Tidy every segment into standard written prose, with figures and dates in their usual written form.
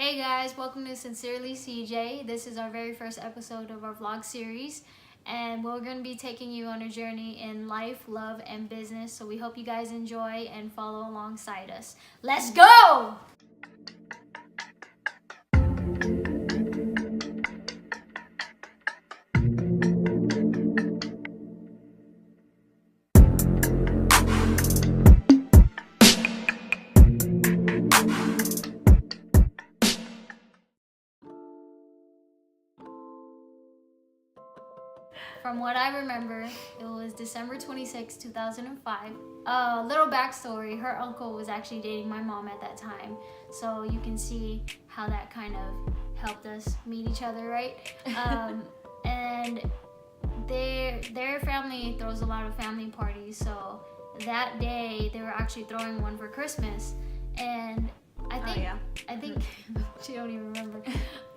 Hey guys, welcome to sincerelyCJ. This is our very first episode of our vlog series, and we're going to be taking you on a journey in life, love, and business. So we hope you guys enjoy and follow alongside us. Let's go! From what I remember, it was December 26, 2005. Little backstory, her uncle was actually dating my mom at that time. So you can see how that kind of helped us meet each other, right? And their family throws a lot of family parties. So that day, they were actually throwing one for Christmas. And I think she don't even remember.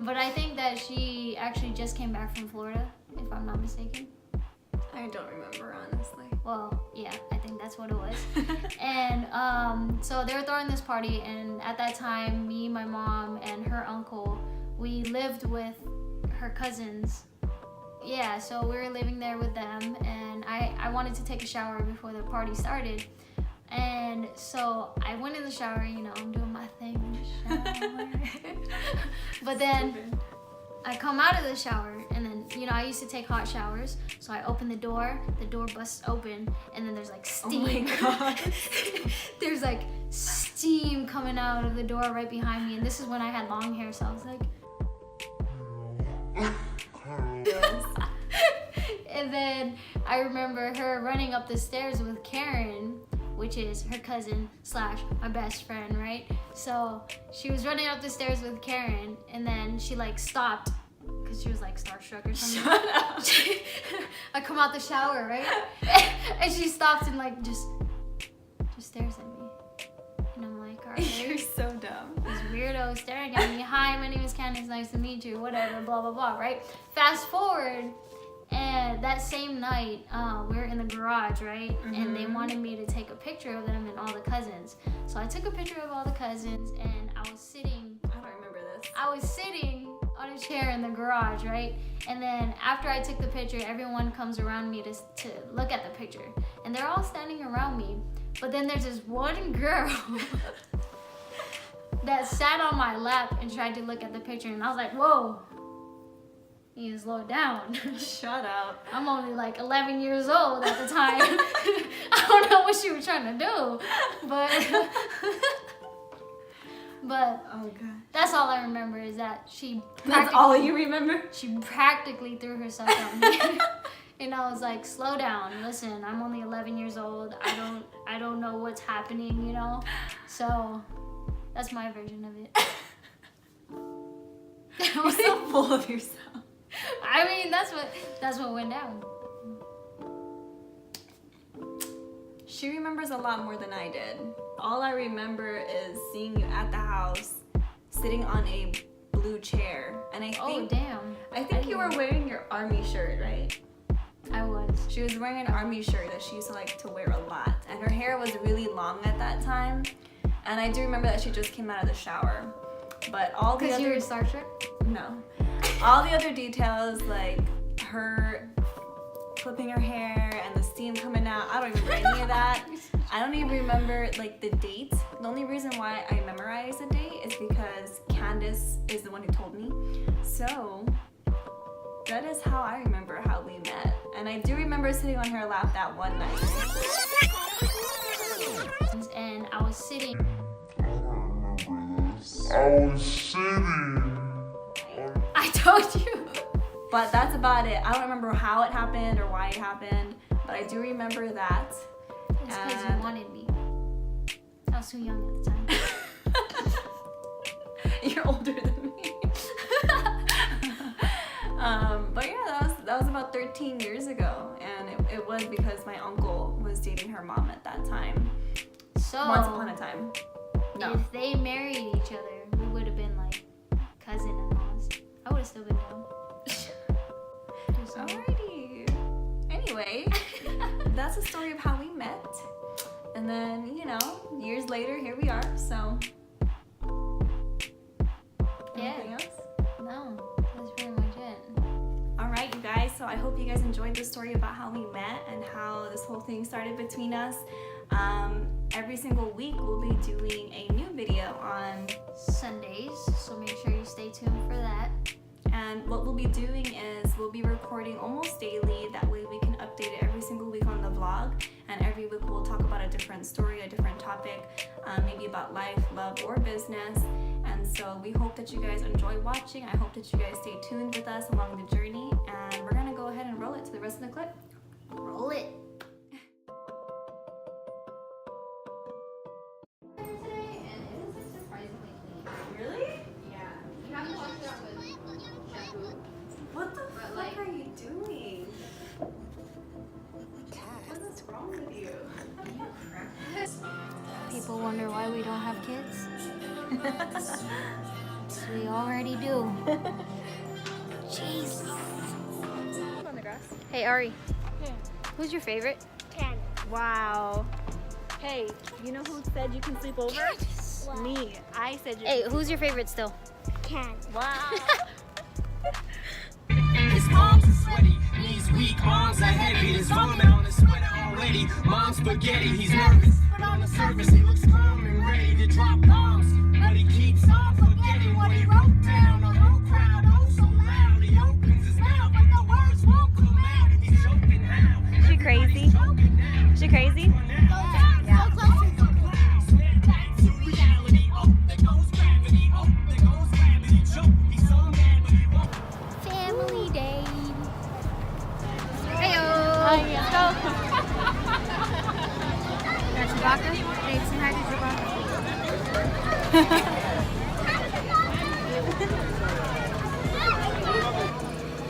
But I think that she actually just came back from Florida, if I'm not mistaken. I don't remember, honestly. Well, yeah, I think that's what it was. And so they were throwing this party, and at that time, me, my mom, and her uncle, we lived with her cousins. Yeah, so we were living there with them, and I wanted to take a shower before the party started. And so I went in the shower, I'm doing my thing in the shower. But then I come out of the shower, and then, I used to take hot showers. So I open the door busts open, and then there's like steam. Oh my God. There's like steam coming out of the door right behind me. And this is when I had long hair, so I was like... And then I remember her running up the stairs with Karen, which is her cousin / my best friend, right? So she was running up the stairs with Karen, and then she like stopped because she was like starstruck or something. Shut up. I come out the shower, right? And she stops and like just stares at me. And I'm like, all right. You're so dumb. This weirdo staring at me. Hi, my name is Candice. Nice to meet you. Whatever, blah, blah, blah, right? Fast forward. And that same night, we were in the garage, right? Mm-hmm. And they wanted me to take a picture of them and all the cousins. So I took a picture of all the cousins, and I was sitting... I don't remember this. I was sitting on a chair in the garage, right? And then after I took the picture, everyone comes around me to look at the picture. And they're all standing around me. But then there's this one girl that sat on my lap and tried to look at the picture. And I was like, whoa. You need to slow it down. Shut up. I'm only like 11 years old at the time. I don't know what she was trying to do, but Oh God. That's all I remember is that she. That's all you remember? She practically threw herself at me, and I was like, "Slow down. Listen, I'm only 11 years old. I don't know what's happening, So that's my version of it." You're so full of yourself. I mean, that's what went down. She remembers a lot more than I did. All I remember is seeing you at the house, sitting on a blue chair, and I think. Oh damn! I think you were wearing your army shirt, right? I was. She was wearing an army shirt that she used to like to wear a lot, and her hair was really long at that time. And I do remember that she just came out of the shower, but all the other. Because you were Star Trek? No. All the other details, like her flipping her hair and the steam coming out, I don't remember any of that. I don't even remember like the date. The only reason why I memorize the date is because Candice is the one who told me. So that is how I remember how we met. And I do remember sitting on her lap that one night. And I was sitting. I told you. But that's about it. I don't remember how it happened or why it happened, but I do remember that. It's because you wanted me. I was too young at the time. You're older than me. But yeah, that was about 13 years ago, and it was because my uncle was dating her mom at that time. So once upon a time. No. If they married each other, we would have been like cousin-in-laws. I would have still been down. Alrighty. Anyway, that's the story of how we met. And then, years later, here we are, so. So I hope you guys enjoyed the story about how we met and how this whole thing started between us. Every single week we'll be doing a new video on Sundays, so make sure you stay tuned for that. And what we'll be doing is we'll be recording almost daily. That way we can update it every single week on the vlog. And every week we'll talk about a different story, a different topic, maybe about life, love, or business. And so we hope that you guys enjoy watching. I hope that you guys stay tuned with us along the journey. And we're gonna go ahead and roll it to the rest of the clip. Roll it. Really? Yeah. You have to wash it out with shampoo. What the fuck are you doing? What is wrong with you? People wonder why we don't have kids. We already do. Jeez. On the grass. Hey Ari, Yeah. who's your favorite? Ken. Wow. Hey, you know who said you can sleep over? Me. I said you. Hey, who's your favorite still? Ken. Wow. His palms are sweaty, knees weak, arms are heavy. His vomit on his sweater already. Mom's spaghetti, he's nervous, but on the surface he looks calm and ready to drop bombs. But he keeps on forgetting what he wrote down. The whole crowd, oh so loud, he opens his mouth, but the words won't come out. He's choking now. She crazy? She crazy? Yeah. So close to Family day. Heyo. let's go. Got Chewbacca? Hey, say hi to Chewbacca.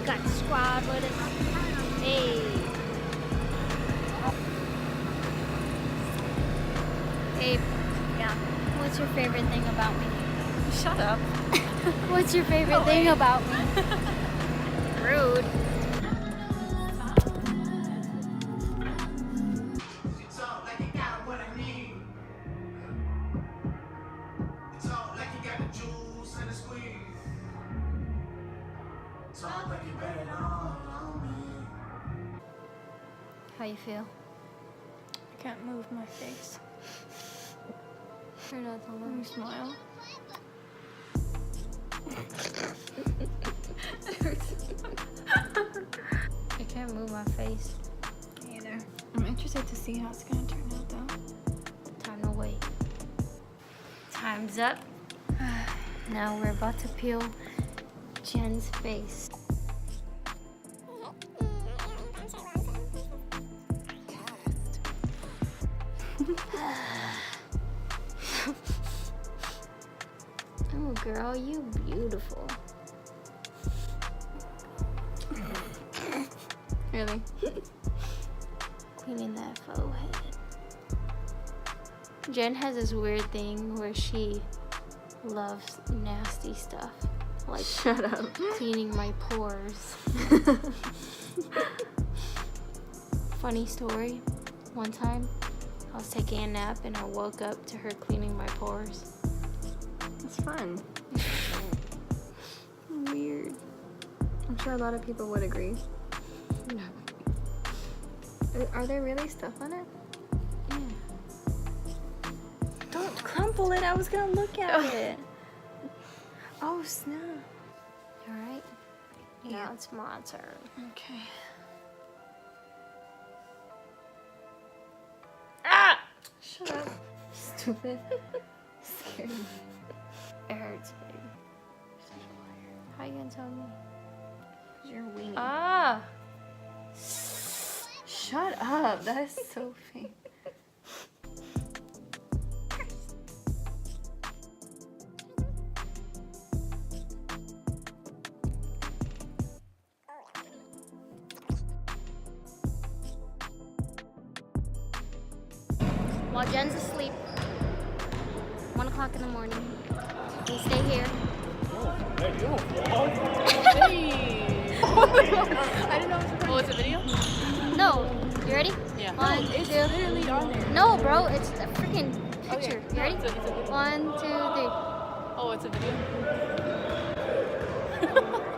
Got the squad with us. Hey. Hey, Yeah. what's your favorite thing about me? Shut up. What's your favorite thing about me? Rude. Talk like you got what I need. Talk like you got the juice and the squeeze. Talk like you bet it all on me. How you feel? I can't move my face. You're not the Let one. me smile. I can't move my face. Me either. I'm interested to see how it's gonna turn out though. Time to wait. Time's up. Now we're about to peel Jen's face. Oh girl, you beautiful. Really? Cleaning that forehead. Jen has this weird thing where she loves nasty stuff. Like Shut up. cleaning my pores. Funny story. One time, I was taking a nap and I woke up to her cleaning my pores. It's fun. Weird. I'm sure a lot of people would agree. Are there really stuff on it? Yeah. Don't crumple it. I was gonna look at it. Oh snap. Alright. Yeah. Now it's my turn. Okay. Ah! Shut up. Stupid. Scared me. It hurts, baby. How you gonna tell me? You're weenie. Ah! Shut up. That is so fake. While Jen's asleep, 1 o'clock in the morning, we stay here. I didn't know it was a Oh, it's a video? No, you ready? Yeah. One, It's two. literally on there. No, bro, it's a freaking picture. Okay. You ready? It's a video. 1, 2, 3. Oh, it's a video?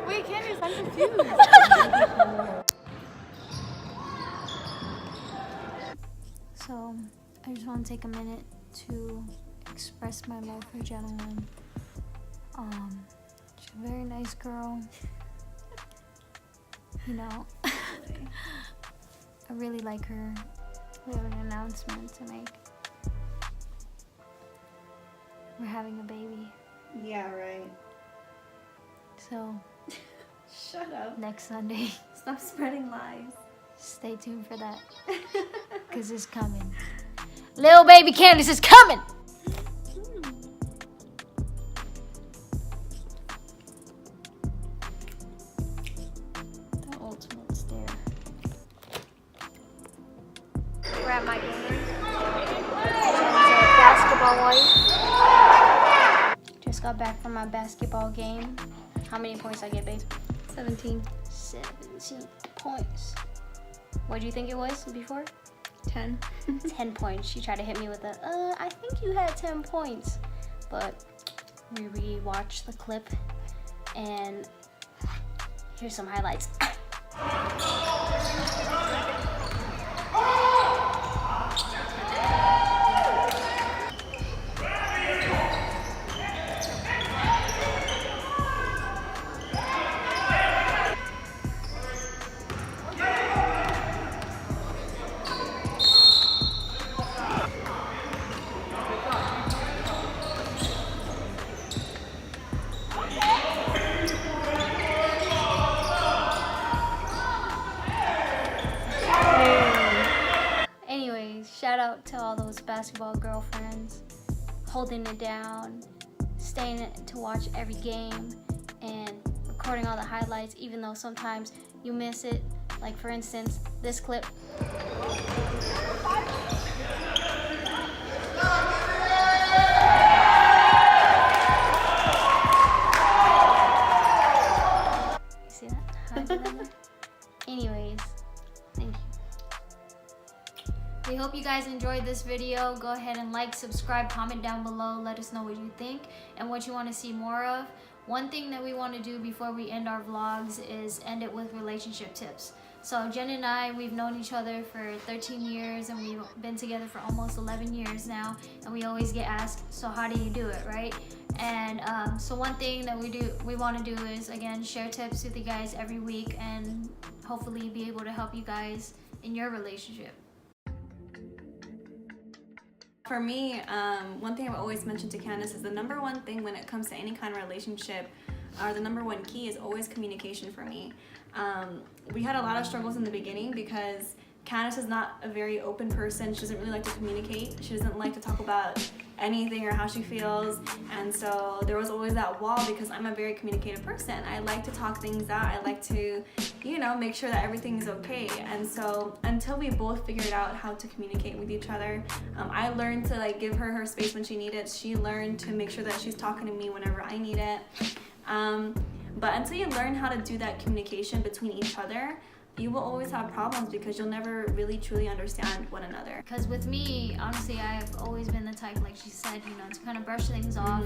Wait, Candace, I'm confused. I just want to take a minute to express my love for gentleman. She's a very nice girl. You know, I really like her. We have an announcement to make. We're having a baby. Yeah, right. So, Shut up. next Sunday, Stop spreading lies. stay tuned for that. Because it's coming. Little baby Candace is coming! The ultimate stare. We're at my game. Basketball wife. Just got back from my basketball game. How many points I get, babe? 17. 17 points. What do you think it was before? 10. 10 points. She tried to hit me with I think you had 10 points. But we rewatched the clip and here's some highlights. Anyways, shout out to all those basketball girlfriends holding it down, staying to watch every game, and recording all the highlights even though sometimes you miss it. Like for instance, this clip. You see that? How I did that one? Anyways, thank you. We hope you guys enjoyed this video. Go ahead and like, subscribe, comment down below. Let us know what you think and what you want to see more of. One thing that we want to do before we end our vlogs is end it with relationship tips. So Jen and I, we've known each other for 13 years and we've been together for almost 11 years now, and we always get asked, so how do you do it, right? And so one thing that we want to do is, again, share tips with you guys every week and hopefully be able to help you guys in your relationship. For me, one thing I've always mentioned to Candace is the number one thing when it comes to any kind of relationship, or the number one key, is always communication for me. We had a lot of struggles in the beginning because Candace is not a very open person. She doesn't really like to communicate. She doesn't like to talk about anything or how she feels, and so there was always that wall because I'm a very communicative person. I like to talk things out. I like to, you know, make sure that everything is okay. And so until we both figured out how to communicate with each other, I learned to like give her space when she needed. She learned to make sure that she's talking to me whenever I need it. But until you learn how to do that communication between each other, you will always have problems because you'll never really truly understand one another. Because with me, honestly, I've always been the type, like she said, you know, to kind of brush things off.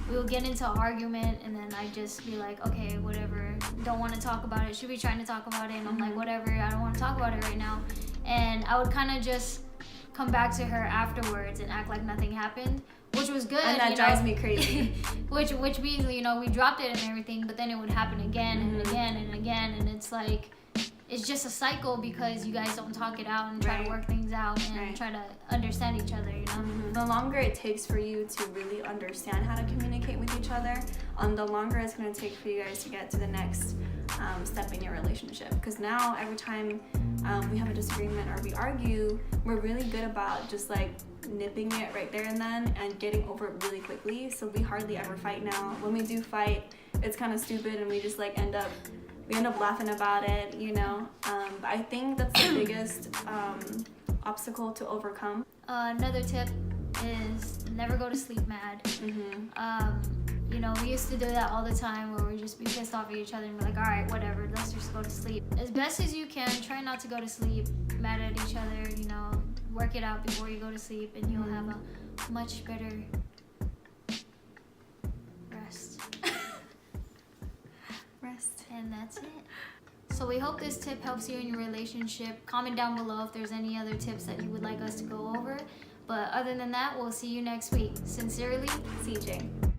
We will get into an argument and then I just be like, okay, whatever, don't want to talk about it. She'll be trying to talk about it and I'm like, whatever, I don't want to talk about it right now. And I would kind of just come back to her afterwards and act like nothing happened, which was good. And that drives me crazy. which means, you know, we dropped it and everything, but then it would happen again and again and again, and it's like, it's just a cycle because you guys don't talk it out and try to work things out and try to understand each other, you know? The longer it takes for you to really understand how to communicate with each other, the longer it's going to take for you guys to get to the next step in your relationship. Because now every time we have a disagreement or we argue, we're really good about just like nipping it right there and then and getting over it really quickly. So we hardly ever fight now. When we do fight, it's kind of stupid and we just like end up laughing about it, you know. But I think that's the biggest obstacle to overcome. Another tip is never go to sleep mad. You know, we used to do that all the time where we just be pissed off at each other and be like, all right, whatever, let's just go to sleep. As best as you can, try not to go to sleep mad at each other, you know, work it out before you go to sleep and you'll have a much better rest. And that's it. So we hope this tip helps you in your relationship. Comment down below if there's any other tips that you would like us to go over. But other than that, we'll see you next week. Sincerely, CJ.